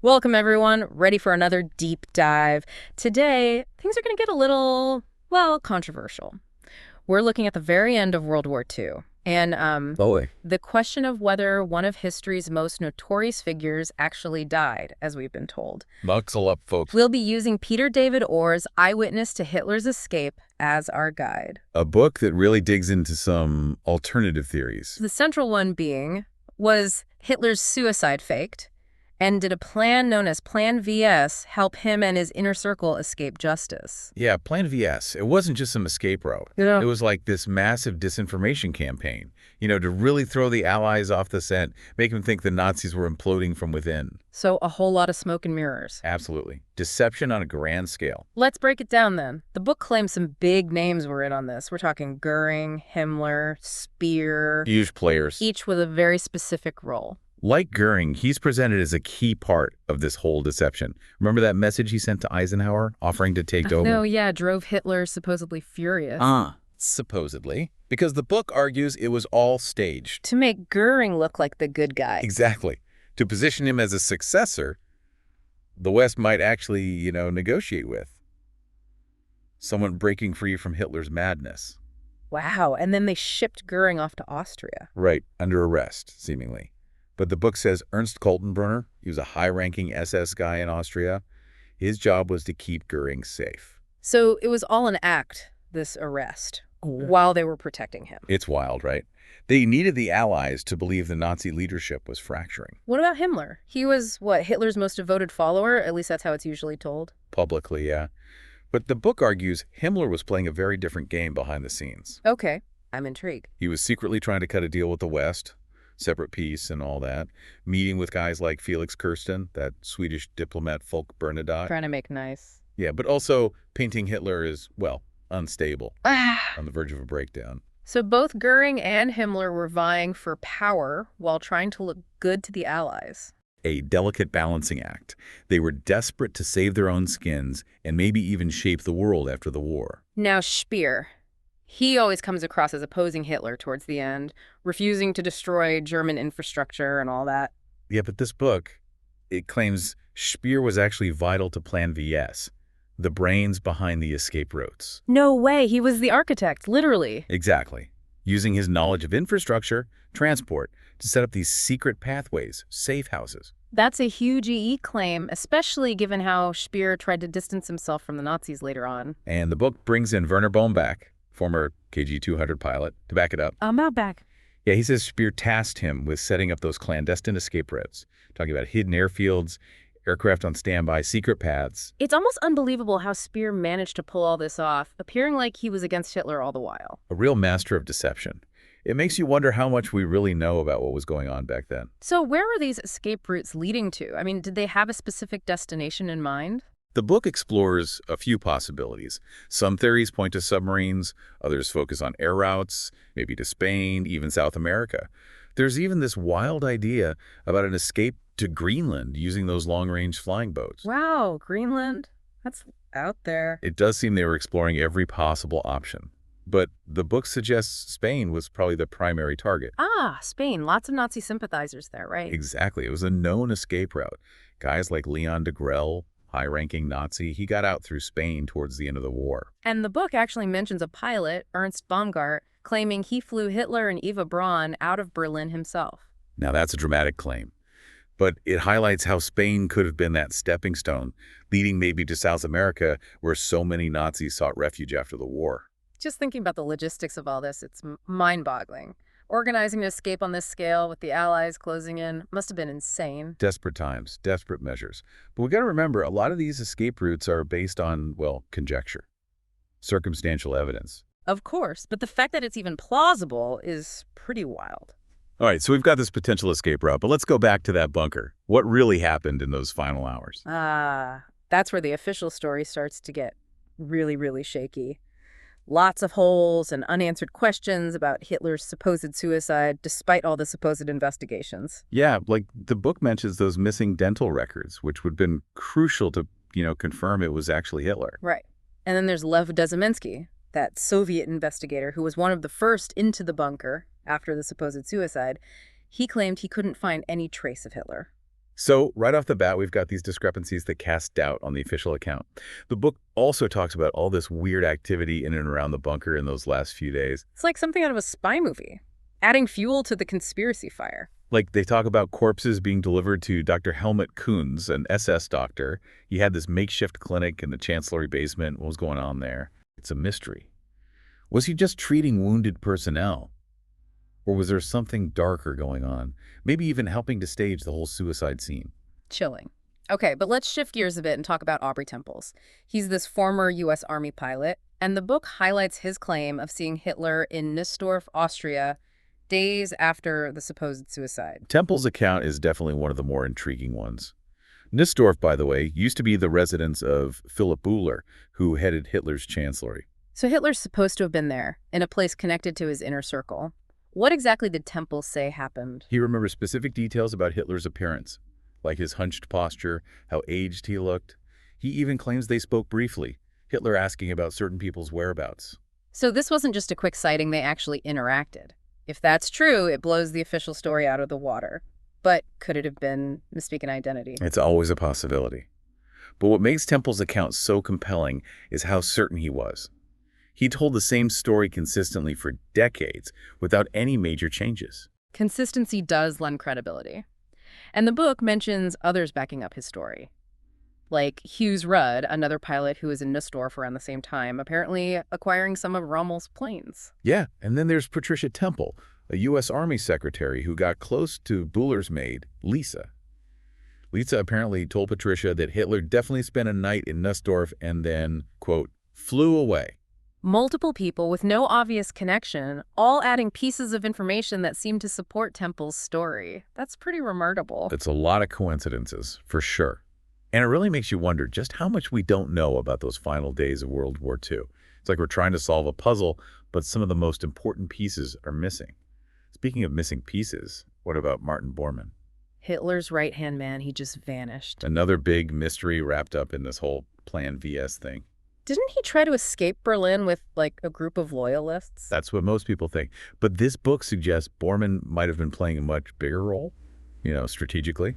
Welcome, everyone. Ready for another deep dive. Today, things are going to get a little, well, controversial. We're looking at the very end of World War II, and Boy. the question of whether one of history's most notorious figures actually died, as we've been told. Buckle up, folks. We'll be using Peter David Orr's Eyewitness to Hitler's Escape as our guide. A book that really digs into some alternative theories. The central one being, was Hitler's suicide faked? And did a plan known as Plan VS help him and his inner circle escape justice? Yeah, Plan VS. It wasn't just some escape route. Yeah. It was like this massive disinformation campaign, to really throw the Allies off the scent, make them think the Nazis were imploding from within. So a whole lot of smoke and mirrors. Absolutely. Deception on a grand scale. Let's break it down then. The book claims some big names were in on this. We're talking Göring, Himmler, Speer, Huge players. each with a very specific role. Like Göring, he's presented as a key part of this whole deception. Remember that message he sent to Eisenhower, offering to take over? No, yeah, drove Hitler supposedly furious. Supposedly. Because the book argues it was all staged. To make Göring look like the good guy. Exactly. To position him as a successor, the West might actually, negotiate with. Someone breaking free from Hitler's madness. Wow, and then they shipped Göring off to Austria. Right, under arrest, seemingly. But the book says Ernst Kaltenbrunner, he was a high-ranking SS guy in Austria. His job was to keep Göring safe. So it was all an act, this arrest, while they were protecting him. It's wild, right? They needed the Allies to believe the Nazi leadership was fracturing. What about Himmler? He was, what, Hitler's most devoted follower? At least that's how it's usually told. Publicly, yeah. But the book argues Himmler was playing a very different game behind the scenes. Okay, I'm intrigued. He was secretly trying to cut a deal with the West, separate peace and all that, meeting with guys like Felix Kirsten, that Swedish diplomat Folke Bernadotte. Trying to make nice. Yeah, but also painting Hitler as, well, unstable, on the verge of a breakdown. So both Göring and Himmler were vying for power while trying to look good to the Allies. A delicate balancing act. They were desperate to save their own skins and maybe even shape the world after the war. Now Speer. He always comes across as opposing Hitler towards the end, refusing to destroy German infrastructure and all that. Yeah, but this book, it claims Speer was actually vital to Plan VS, the brains behind the escape routes. No way, he was the architect, literally. Exactly. Using his knowledge of infrastructure, transport, to set up these secret pathways, safe houses. That's a huge EE claim, especially given how Speer tried to distance himself from the Nazis later on. And the book brings in Werner Bombach, former KG-200 pilot, to back it up. I'm out back. Yeah, he says Speer tasked him with setting up those clandestine escape routes, talking about hidden airfields, aircraft on standby, secret paths. It's almost unbelievable how Speer managed to pull all this off, appearing like he was against Hitler all the while. A real master of deception. It makes you wonder how much we really know about what was going on back then. So where were these escape routes leading to? I mean, did they have a specific destination in mind? The book explores a few possibilities. Some theories point to submarines, others focus on air routes, maybe to Spain, even South America. There's even this wild idea about an escape to Greenland using those long-range flying boats. Wow, Greenland? That's out there. It does seem they were exploring every possible option. But the book suggests Spain was probably the primary target. Ah, Spain. Lots of Nazi sympathizers there, right? Exactly. It was a known escape route. Guys like Leon de Grelle, high-ranking Nazi, he got out through Spain towards the end of the war. And the book actually mentions a pilot, Ernst Baumgart, claiming he flew Hitler and Eva Braun out of Berlin himself. Now that's a dramatic claim. But it highlights how Spain could have been that stepping stone, leading maybe to South America, where so many Nazis sought refuge after the war. Just thinking about the logistics of all this, it's mind-boggling. Organizing an escape on this scale with the Allies closing in must have been insane. Desperate times, desperate measures. But we got to remember, a lot of these escape routes are based on, well, conjecture, circumstantial evidence. Of course, but the fact that it's even plausible is pretty wild. All right, so we've got this potential escape route, but let's go back to that bunker. What really happened in those final hours? That's where the official story starts to get really, really shaky. Lots of holes and unanswered questions about Hitler's supposed suicide, despite all the supposed investigations. Yeah, like the book mentions those missing dental records, which would have been crucial to, confirm it was actually Hitler. Right. And then there's Lev Dezhemensky, that Soviet investigator who was one of the first into the bunker after the supposed suicide. He claimed he couldn't find any trace of Hitler. So right off the bat, we've got these discrepancies that cast doubt on the official account. The book also talks about all this weird activity in and around the bunker in those last few days. It's like something out of a spy movie, adding fuel to the conspiracy fire. Like, they talk about corpses being delivered to Dr. Helmut Kunz, an SS doctor. He had this makeshift clinic in the Chancellery basement. What was going on there? It's a mystery. Was he just treating wounded personnel? Or was there something darker going on? Maybe even helping to stage the whole suicide scene. Chilling. Okay, but let's shift gears a bit and talk about Aubrey Temples. He's this former U.S. Army pilot, and the book highlights his claim of seeing Hitler in Nussdorf, Austria, days after the supposed suicide. Temple's account is definitely one of the more intriguing ones. Nussdorf, by the way, used to be the residence of Philipp Buhler, who headed Hitler's chancellery. So Hitler's supposed to have been there, in a place connected to his inner circle. What exactly did Temple say happened? He remembers specific details about Hitler's appearance, like his hunched posture, how aged he looked. He even claims they spoke briefly, Hitler asking about certain people's whereabouts. So this wasn't just a quick sighting, they actually interacted. If that's true, it blows the official story out of the water. But could it have been mistaken identity? It's always a possibility. But what makes Temple's account so compelling is how certain he was. He told the same story consistently for decades without any major changes. Consistency does lend credibility. And the book mentions others backing up his story. Like Hughes Rudd, another pilot who was in Nussdorf around the same time, apparently acquiring some of Rommel's planes. Yeah, and then there's Patricia Temple, a U.S. Army secretary who got close to Buhler's maid, Lisa. Lisa apparently told Patricia that Hitler definitely spent a night in Nussdorf and then, quote, flew away. Multiple people with no obvious connection, all adding pieces of information that seem to support Temple's story. That's pretty remarkable. It's a lot of coincidences, for sure. And it really makes you wonder just how much we don't know about those final days of World War II. It's like we're trying to solve a puzzle, but some of the most important pieces are missing. Speaking of missing pieces, what about Martin Bormann? Hitler's right-hand man, he just vanished. Another big mystery wrapped up in this whole Plan VS thing. Didn't he try to escape Berlin with, like, a group of loyalists? That's what most people think. But this book suggests Bormann might have been playing a much bigger role, strategically.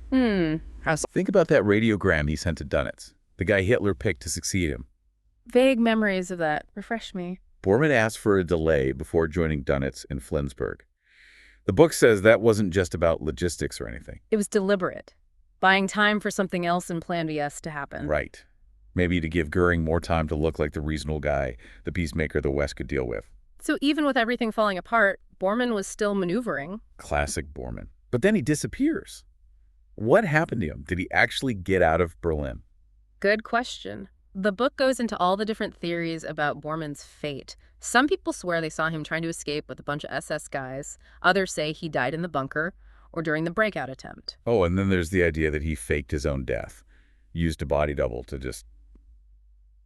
How so? Think about that radiogram he sent to Dönitz, the guy Hitler picked to succeed him. Vague memories of that. Refresh me. Bormann asked for a delay before joining Dönitz in Flensburg. The book says that wasn't just about logistics or anything. It was deliberate. Buying time for something else in Plan VS to happen. Right. Maybe to give Göring more time to look like the reasonable guy, the peacemaker the West could deal with. So even with everything falling apart, Bormann was still maneuvering. Classic Bormann. But then he disappears. What happened to him? Did he actually get out of Berlin? Good question. The book goes into all the different theories about Bormann's fate. Some people swear they saw him trying to escape with a bunch of SS guys. Others say he died in the bunker or during the breakout attempt. Oh, and then there's the idea that he faked his own death, used a body double to just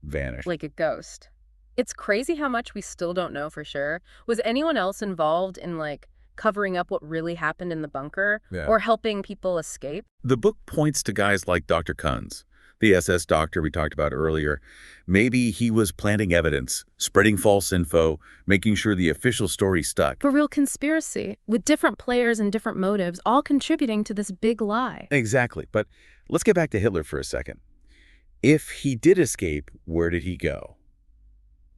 vanish. Like a ghost. It's crazy how much we still don't know for sure. Was anyone else involved in, like, covering up what really happened in the bunker or helping people escape? The book points to guys like Dr. Kunz, the SS doctor we talked about earlier. Maybe he was planting evidence, spreading false info, making sure the official story stuck. For real conspiracy, with different players and different motives, all contributing to this big lie. Exactly. But let's get back to Hitler for a second. If he did escape, where did he go?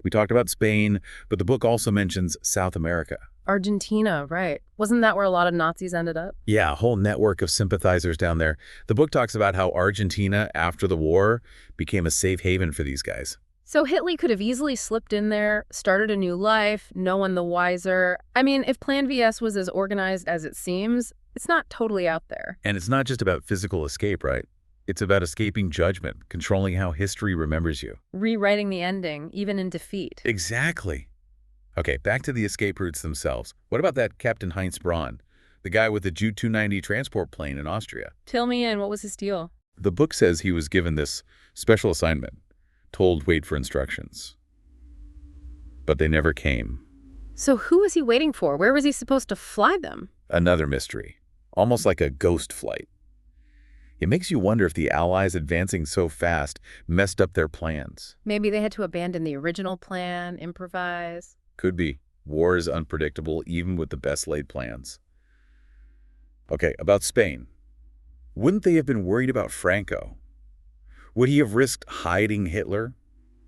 We talked about Spain, but the book also mentions South America. Argentina, right. Wasn't that where a lot of Nazis ended up? Yeah, a whole network of sympathizers down there. The book talks about how Argentina, after the war, became a safe haven for these guys. So Hitler could have easily slipped in there, started a new life, no one the wiser. I mean, if Plan VS was as organized as it seems, it's not totally out there. And it's not just about physical escape, right? It's about escaping judgment, controlling how history remembers you. Rewriting the ending, even in defeat. Exactly. Okay, back to the escape routes themselves. What about that Captain Heinz Braun, the guy with the Ju-290 transport plane in Austria? Fill me in, what was his deal? The book says he was given this special assignment, told wait for instructions. But they never came. So who was he waiting for? Where was he supposed to fly them? Another mystery, almost like a ghost flight. It makes you wonder if the Allies advancing so fast messed up their plans. Maybe they had to abandon the original plan, improvise. Could be. War is unpredictable even with the best laid plans. Okay, about Spain. Wouldn't they have been worried about Franco? Would he have risked hiding Hitler,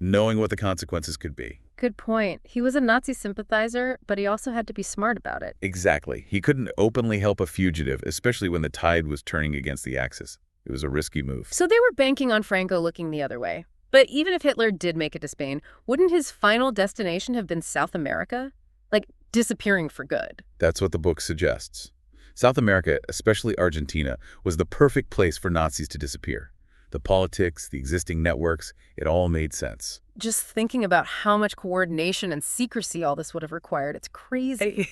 knowing what the consequences could be? Good point. He was a Nazi sympathizer, but he also had to be smart about it. Exactly. He couldn't openly help a fugitive, especially when the tide was turning against the Axis. It was a risky move. So they were banking on Franco looking the other way. But even if Hitler did make it to Spain, wouldn't his final destination have been South America? Like, disappearing for good. That's what the book suggests. South America, especially Argentina, was the perfect place for Nazis to disappear. The politics, the existing networks, it all made sense. Just thinking about how much coordination and secrecy all this would have required, it's crazy.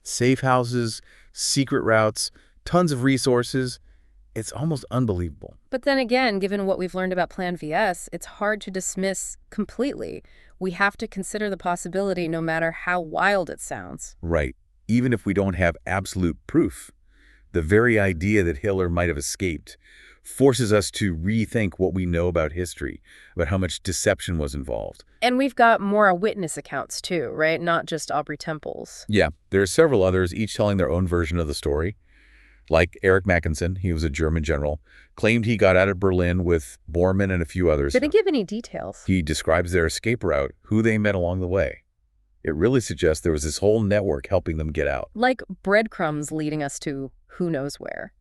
Safe houses, secret routes, tons of resources. It's almost unbelievable. But then again, given what we've learned about Plan VS, it's hard to dismiss completely. We have to consider the possibility no matter how wild it sounds. Right. Even if we don't have absolute proof, the very idea that Hitler might have escaped forces us to rethink what we know about history, about how much deception was involved. And we've got more eyewitness accounts too, right? Not just Aubrey Temple's. Yeah, there are several others, each telling their own version of the story. Like Erich Mackensen, he was a German general, claimed he got out of Berlin with Bormann and a few others. Didn't give any details. He describes their escape route, who they met along the way. It really suggests there was this whole network helping them get out. Like breadcrumbs leading us to who knows where.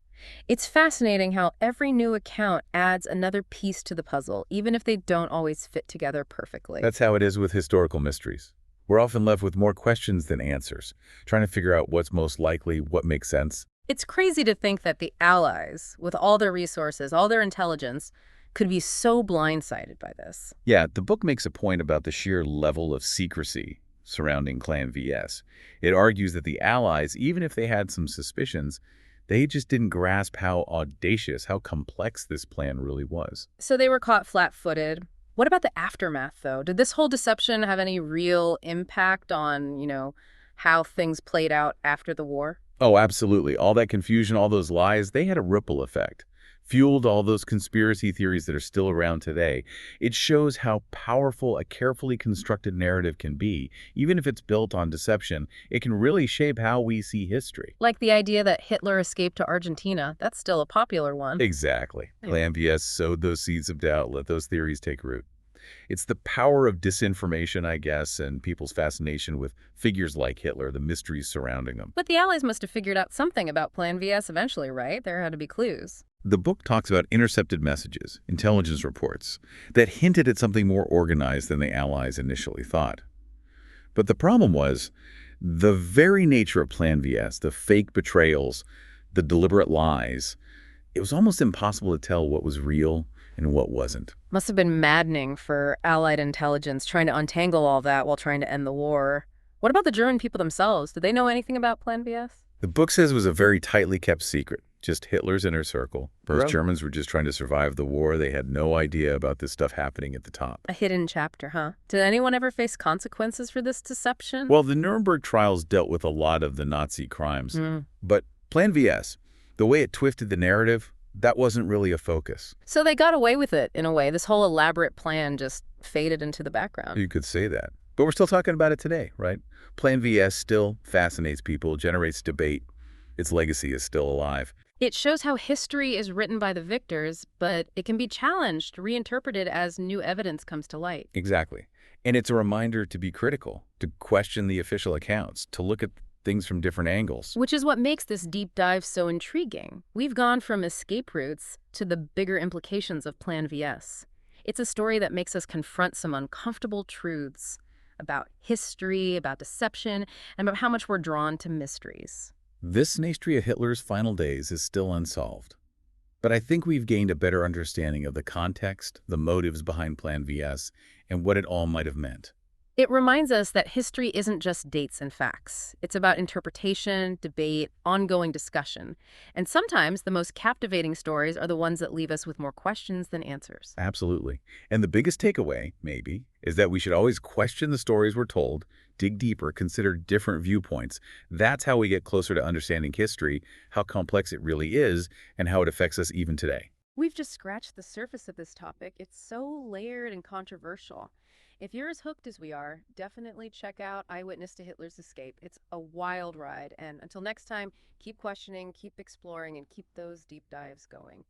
It's fascinating how every new account adds another piece to the puzzle, even if they don't always fit together perfectly. That's how it is with historical mysteries. We're often left with more questions than answers, trying to figure out what's most likely, what makes sense. It's crazy to think that the Allies, with all their resources, all their intelligence, could be so blindsided by this. Yeah, the book makes a point about the sheer level of secrecy surrounding Plan VS. It argues that the Allies, even if they had some suspicions, they just didn't grasp how audacious, how complex this plan really was. So they were caught flat-footed. What about the aftermath, though? Did this whole deception have any real impact on, how things played out after the war? Oh, absolutely. All that confusion, all those lies, they had a ripple effect. Fueled all those conspiracy theories that are still around today. It shows how powerful a carefully constructed narrative can be. Even if it's built on deception, it can really shape how we see history. Like the idea that Hitler escaped to Argentina. That's still a popular one. Exactly. Plan VS sowed those seeds of doubt, let those theories take root. It's the power of disinformation, I guess, and people's fascination with figures like Hitler, the mysteries surrounding them. But the Allies must have figured out something about Plan VS eventually, right? There had to be clues. The book talks about intercepted messages, intelligence reports, that hinted at something more organized than the Allies initially thought. But the problem was, the very nature of Plan VS, the fake betrayals, the deliberate lies, it was almost impossible to tell what was real and what wasn't. Must have been maddening for Allied intelligence trying to untangle all that while trying to end the war. What about the German people themselves? Did they know anything about Plan VS? The book says it was a very tightly kept secret, just Hitler's inner circle. Most Germans were just trying to survive the war. They had no idea about this stuff happening at the top. A hidden chapter, huh? Did anyone ever face consequences for this deception? Well, the Nuremberg trials dealt with a lot of the Nazi crimes. But Plan VS, the way it twisted the narrative, that wasn't really a focus. So they got away with it, in a way. This whole elaborate plan just faded into the background. You could say that. But we're still talking about it today, right? Plan VS still fascinates people, generates debate. Its legacy is still alive. It shows how history is written by the victors, but it can be challenged, reinterpreted as new evidence comes to light. Exactly. And it's a reminder to be critical, to question the official accounts, to look at things from different angles. Which is what makes this deep dive so intriguing. We've gone from escape routes to the bigger implications of Plan VS. It's a story that makes us confront some uncomfortable truths about history, about deception, and about how much we're drawn to mysteries. This mystery of Hitler's final days is still unsolved. But I think we've gained a better understanding of the context, the motives behind Plan VS, and what it all might have meant. It reminds us that history isn't just dates and facts. It's about interpretation, debate, ongoing discussion. And sometimes the most captivating stories are the ones that leave us with more questions than answers. Absolutely. And the biggest takeaway, maybe, is that we should always question the stories we're told, dig deeper, consider different viewpoints. That's how we get closer to understanding history, how complex it really is, and how it affects us even today. We've just scratched the surface of this topic. It's so layered and controversial. If you're as hooked as we are, definitely check out Eyewitness to Hitler's Escape. It's a wild ride. And until next time, keep questioning, keep exploring, and keep those deep dives going.